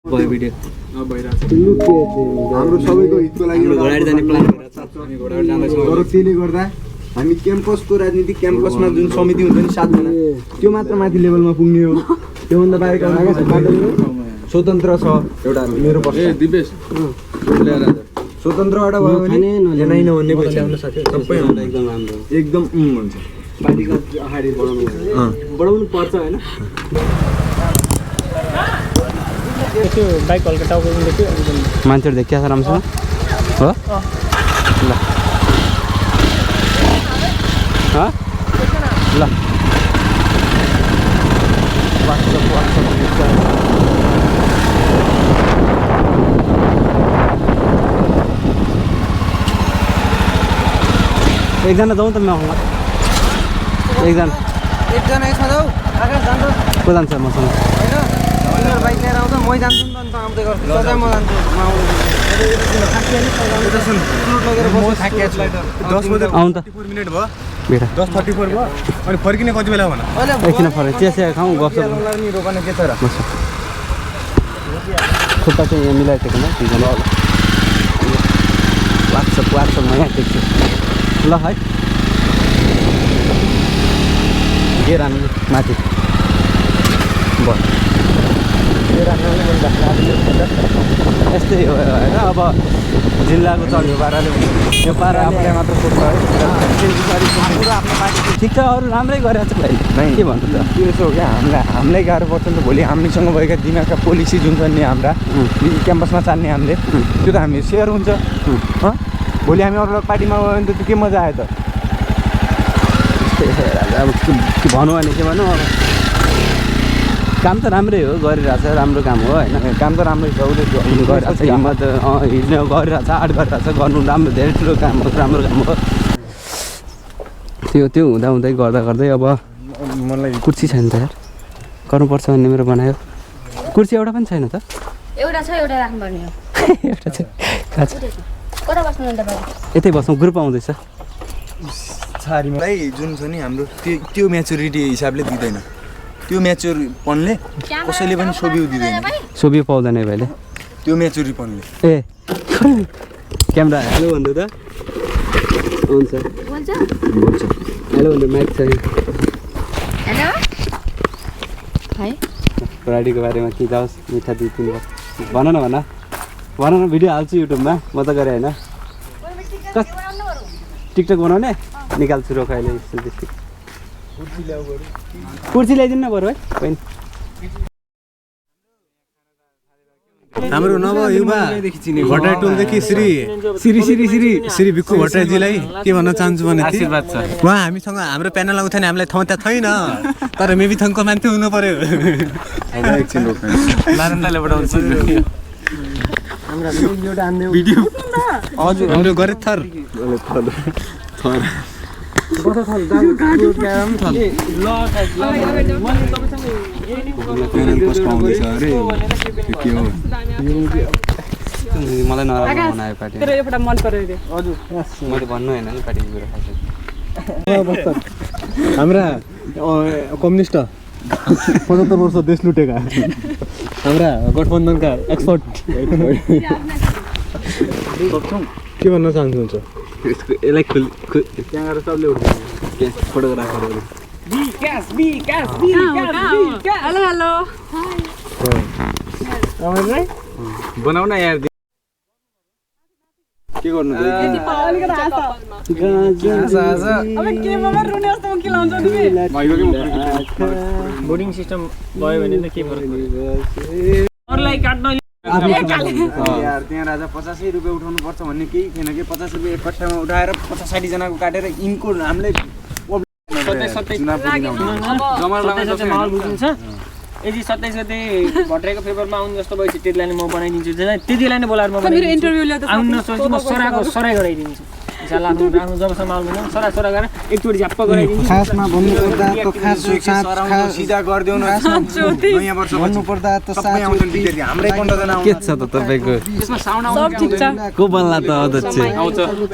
भयो भिडियो हाम्रो सबैको हितको लागि घोडाडी जाने प्लान भइरहेछ हामी घोडाडी जाँदैछौँ तर त्यसले गर्दा हामी क्याम्पसको राजनीति क्याम्पसमा जुन समिति हुन्छ नि 7 जना त्यो मात्र माथि लेभलमा पुग्ने हो त्योभन्दा बाहेक स्वतन्त्र छ एउटा मेरो प्रश्न दिपेश स्वतन्त्रबाट भयो भने नै नभन्ने पैसा सबै एकदम राम्रो एकदम हुन्छ पार्टीको अगाडि बढाउनु पर्छ हैन त्यो बाइक हल्का टाउको देखियो मान्छेहरु देखिया छ राम्रोसँग हो ल ल एकजना जाउँ त मसँग एकजना यसमा जाऊ आकाश जान्छ को जान्छ मसँग हैन बाइक लिएर आउँछ म जान्छु नि त आउँदै गर्छु सधैँ म जान्छु आउँ त 34 मिनेट भयो बेटा 10:34 भयो अनि फर्किने कति बेला भन एकछिन फरक चिया खाउँ गफसप नि रोक्ने के छ र खुट्टा चाहिँ यहाँ मिलाइदिएको न दुईजना वाट्सएपमा यहाँ टेक्छु ल है के राम्रो माथि भयो यस्तै हो होइन अब जिल्लाको चल्यो पाराले यो पारा आफूले मात्र सोध्छ है ठिक छ अरू राम्रै गरेको छ भाइ के भन्नु त त्यसो हो क्या हामीलाई गाह्रो पर्छ नि त भोलि हामीसँग भएका दिमागका पोलिसी जुन छन् नि हाम्रा क्याम्पसमा चाल्ने हामीले त्यो त हामी सेयर हुन्छ भोलि हामी अरू पार्टीमा गयो भने त त्यो के मजा आयो त अब के भनौँ भने के भनौँ अब काम त राम्रै हो गरिरहेछ राम्रो काम हो होइन काम त राम्रै छ उसले गरिरहेछ हिम्मत हिँड्ने गरिरहेछ आर्ट गरिरहेछ गर्नु राम्रो धेरै ठुलो काम हो राम्रो काम हो त्यो हुँदै गर्दै अब मलाई कुर्सी छैन त यार गर्नुपर्छ भन्ने मेरो बनायो कुर्सी एउटा पनि छैन त एउटा छ एउटा राख्नुपर्ने हो एउटा चाहिँ कहाँ छ कता बस्नु नि तपाईँ यतै बस्छौँ ग्रुप आउँदैछ छारीलाई जुन छ नि हाम्रो त्यो म्याच्युरिटी हिसाबले दिँदैन त्यो म्याच्योरपनले कसैले पनि सोभिउ दिँदैन सोभिउ पाउँदैन भाइले त्यो म्याच्योरिटीपनले ए क्यामेरा हेलो भन्नु त हुन्छ बोल्छ हेलो भन्नु माइक छ हेलो हाय राडीको बारेमा के जाओस् मिठा 2-3 भन न भिडियो हाल्छु युट्युबमा म त गरेँ होइन टिकटक बनाउने निकाल्छु रोक अहिले कुर्सी ल्याइदिनु न बरु है बहिनी हाम्रो नव युवा भट्टराई टोलदेखि श्री भिक्कु भट्टराईजीलाई के भन्न चाहन्छु भने आशीर्वाद छ उहाँ हामीसँग हाम्रो प्यानल आउँथ्यो नि हामीलाई ठाउँ त्यहाँ छैन तर मेबी थङको मान्छे हुनु पर्यो नारायणले बढाउँछु भिडियो हजुर हाम्रो गरे थर मलाई नराम्रो बनायो पार्टी मैले भन्नु होइन नि पार्टीको कुरा हाम्रा कम्युनिस्ट 75 वर्ष देश लुटेका हाम्रा गठबन्धनका एक्सपर्ट के भन्न चाहनुहुन्छ यसलाई त्यहाँ गएर सबले उठ्ने फोटोग्राफरहरू हेलो बनाउ न यार के गर्नु बोर्डिङ सिस्टम भयो भने त के फरक यार त्यहाँ राजा 85 रुपियाँ उठाउनु पर्छ भन्ने केही थिएन कि 50 रुपियाँ एकपट्टामा उठाएर 50-60 जनाको काटेर यिनको हामीले माहौल बुझिन्छ यदि 27 गते भट्टराईको पेपरमा आउनु जस्तो भएपछि त्यतिलाई नै म बनाइदिन्छु त्यतिलाई नै बोलाएर म आउनु नसोची म सराई गराइदिन्छु आफ्नो जबसम्म आउँदैन सरा गरेर एकचोटि झ्याप्प गराइदिन्छु खासमा भन्नुपर्दा त खास सिधा गरिदेऊ न नयाँ वर्ष भन्नुपर्दा त हाम्रै 15 जना के छ त तपाईको त्यसमा साउन्ड आउँछ सब ठीक छ को बन्ला त अध्यक्ष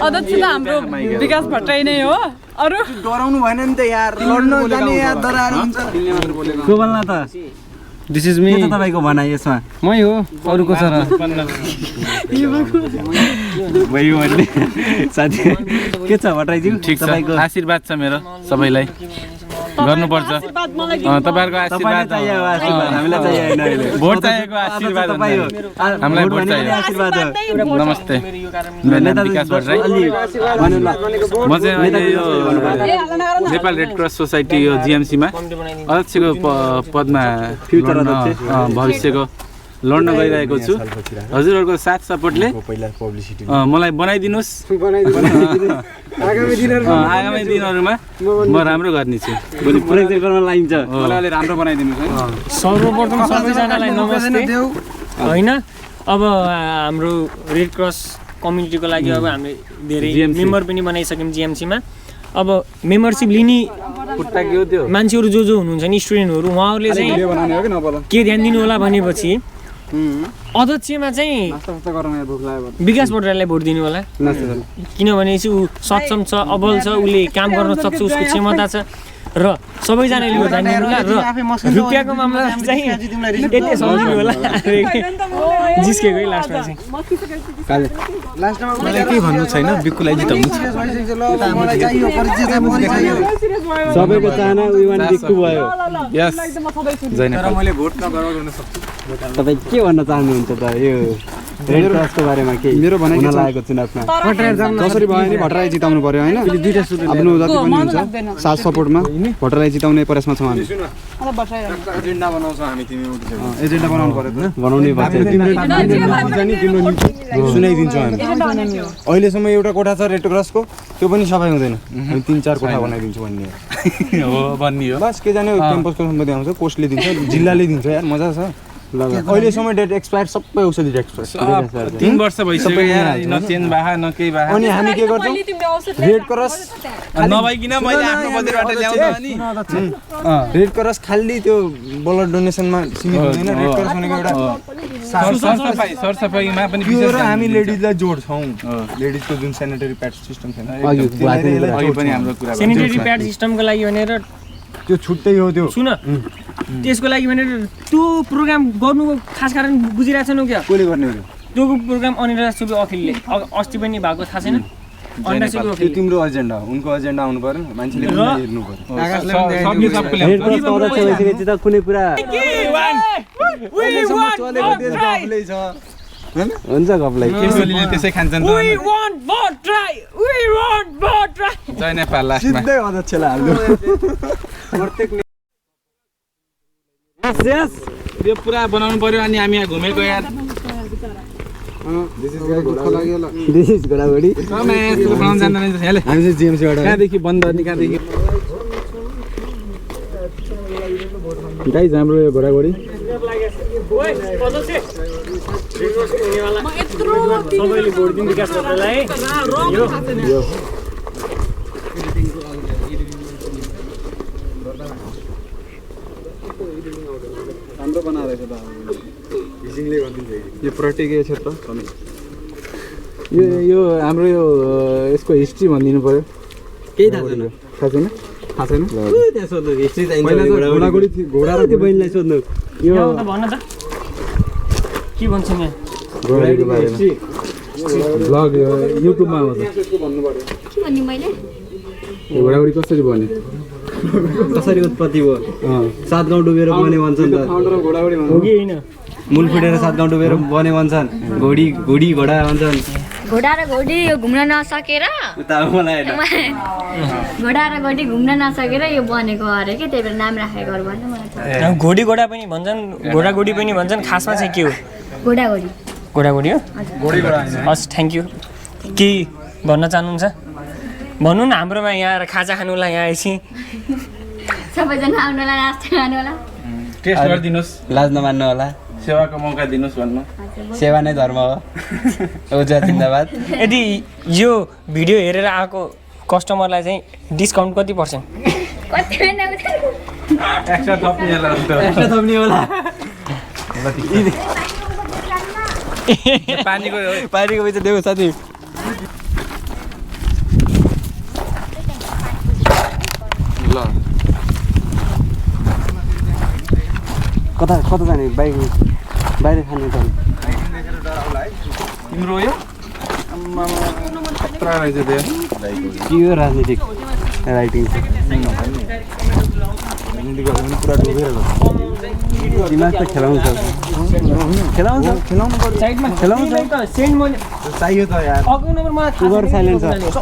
अध्यक्ष त हाम्रो विकास भट्टराई नै हो अरु डराउनु भएन नि त यार लड्न जाने यार डराएर हुन्छ को बन्ला त दिस इज मी के छ तपाईको भनाइ यसमा मै हो अरुको छ र भयो भन्ने साथी के छ भट्टराईज्यू ठिक छ आशीर्वाद छ मेरो सबैलाई गर्नुपर्छ तपाईहरुको आशीर्वाद हामीलाई चाहिएन अहिले भोट चाहिएको आशीर्वाद हामीलाई भोट चाहियो आशीर्वाद नमस्ते मेरो नाम विकास भट्टराई म चाहिँ अहिले यो नेपाल रेड क्रस सोसाइटी यो GMC मा अध्यक्षको पदमा फ्युचर अध्यक्ष भविष्यको लड्न गइरहेको छु हजुरहरुको साथ सपोर्टले मलाई बनाइदिनुस् आगामी दिनहरुमा म राम्रो गर्नेछु भोलि प्रोजेक्ट गर्न लागिन्छ मलाई राम्रो बनाइदिनुस् है सर्वप्रथम सबैजनालाई नमस्ते हैन अब हाम्रो रेड क्रस कम्युनिटीको लागि अब हामीले धेरै मेम्बर पनि बनाइसक्यौँ GMC मा अब मेम्बरशिप लिने मान्छेहरू जो हुनुहुन्छ नि स्टुडेन्टहरू उहाँहरूले चाहिँ के ध्यान दिनु होला भनेपछि अध्यक्षमा चाहिँ विकास भट्टराईलाई भोट दिनु होला किनभने ऊ सक्षम छ अबल छ उसले काम गर्न सक्छ उसको क्षमता छ र सबैजनाले यो ध्यान दिनु होला र रुपियाँको मामलामा चाहिँ यति सम्झिनु होला जिस्केको लास्टमा चाहिँ मलाई केही भन्नु छैन बिक्कुलाई जिताउनु सबैको चाहना उइवान बिक्कु भयो यस जय नेपाल मैले भोट नगराउन हुन सक्छु तपाई के भन्न चाहनुहुन्छ त यो रेड क्रसको बारेमा के मेरो भनाइ के छ लागेको चुनावमा जसरी भयो नि भट्टराई जिताउनु पर्यो हैन दुईटा आफ्नो जति पनि हुन्छ साथ सपोर्टमा भट्टराई जिताउने प्रयासमा छौं हामी एजेन्डा बनाउँछौं हामी तिमी एजेन्डा बनाउनु पर्यो त बनाउने भएको सुनाइदिन्छौँ हामी अहिलेसम्म एउटा कोठा छ रेड क्रसको त्यो पनि सफाइ हुँदैन हामी 3-4 कोठा बनाइदिन्छौँ भन्ने हो भन्ने हो बस के जाने क्याम्पसको सम्बन्धी आउँछ कोर्सले दिन्छ जिल्लाले दिन्छ यार मजा छ अहिलेसम्म डेट एक्सपायर सबै औषधि डेट एक्सपायर 3 वर्ष भइसक्यो यार न चेन्ज बाहा न केही बाहा अनि हामी के गर्छौँ रेड क्रस नभइकिन मैले आफ्नो बजेटबाट ल्याउँछु अनि रेड क्रस खाली त्यो ब्लड डोनेसनमा सीमित हुँदैन रेड क्रस भनेको एउटा सरसफाइमा पनि त्यो र हामी लेडिजलाई जोड्छौँ लेडिजको जुन सेनिटरी प्याड सिस्टम छैन अघि पनि हाम्रो कुरा सेनिटरी प्याड सिस्टमको लागि भनेर त्यो छुट्टै हो त्यो सुन त्यसको लागि भनेर त्यो प्रोग्राम गर्नुको खास कारण बुझिरहेको छैनौ क्या कसले गर्ने हो त्यो प्रोग्राम अनिरा सुबे अखिलले अस्ति पनि भएको थाहा छैन अनिरा सुबे त्यो अखिल तिम्रो एजेन्डा उनको एजेन्डा आउनु पर्यो मान्छेले पनि हेर्नु पर्यो रेड क्रस अध्यक्ष भइसकेपछि त कुनै कुरा हुन्छ गफलाई केसोलीले त्यसै खान्छन् त जय नेपाल लास्टमा सिधै अध्यक्षलाई हाल्नु यस यो पुरा बनाउनु पर्यो अनि हामी यहाँ घुमेको यार दिस इज घोडाघोडी बनाउनु जान्दैन हेले हामी चाहिँ GMC बाट कहाँदेखि बन्द अनि कहाँदेखि गाइज हाम्रो यो घोडाघोडी सबैले भोट दिनु विकास भट्टराईलाई यो राम्रो बनाएर घिसिङले गरिदिन्छ यो पर्यटकीय क्षेत्र यो हाम्रो यो यसको हिस्ट्री भनिदिनु पर्यो केही थाहा छैन थाहा छैन त्यहाँ सोध्नु हिस्ट्री चाहिन्छ घोडाघोडी घोडा र त्यो बहिनीलाई सोध्नु यो भन त के भन्छ यहाँ घोडाघोडीको बारेमा ब्लग युट्युबमा आउँछ के भन्नु मैले यो घोडाघोडी कसरी बन्यो कसरी उत्पत्ति भयो 7 गाउँ डुबेर बने भन्छन् त हो कि होइन मूल फुटेर 7 गाउँ डुबेर बने भन्छन् घोडी घोडा भन्छन् घोडा र घोडी यो घुम्न नसकेर उता मलाई घोडा र घोडी घुम्न नसकेर यो बनेको अरे के त्यही भएर नाम राखेको अरे भन्नु मलाई थाहा घोडी घोडा पनि भन्छन् घोडाघोडी पनि भन्छन् खासमा चाहिँ के हो घोडा घोडी घोडाघोडी हो हस् थ्याङ्क यू के भन्न चाहनुहुन्छ भन्नु न हाम्रोमा यहाँ आएर खाजा खानुलाई यहाँ आएपछि सबैजना आउनुलाई नास्ता खानुला टेस्ट गरिदिनुहोस् लाज नमान्नु होला सेवाको मौका दिनुहोस् भन्नु सेवा नै धर्म हो ओजा जिन्दाबाद यदि यो भिडियो हेरेर आएको कस्टमरलाई चाहिँ डिस्काउन्ट कति पर्सेन्ट कति होइन एक्स्ट्रा थप्ने होला एक्स्ट्रा थप्ने होला पानीको पैसा देऊ साथी ल कता कता जाने बाइक बाहिर खाने त तिम्रो यो खतरा रहेछ त्यो के हो राजनीतिक राइटिङ पुरा डुबेर दिमाग त खेलाउँछ साइडमा खेलाउँछ सेन्ड मैले चाहियो त यार अकाउन्ट नम्बर मलाई थाहा उबर साइलेन्ट छ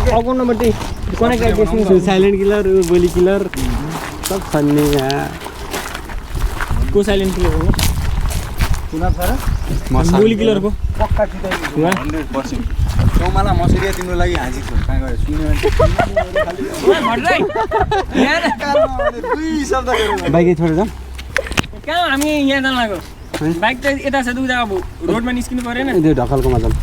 अकाउन्ट नम्बर त्यही कनेक्ट गरिदिएछु साइलेन्ट किलर गोली किलर सब छन्ने यहाँ को साइलेन्ट किलर हो गोली किलरको पक्का मलाई मसुरिया तिम्रो लागि हाजिको कहाँ गयो बाइकै छोडेर जाऊँ कहाँ हामी यहाँ जान लाग्यो बाइक त यता छ दुई जग्गा रोडमा निस्किनु परेन त्यो ढकालकोमा जाऊँ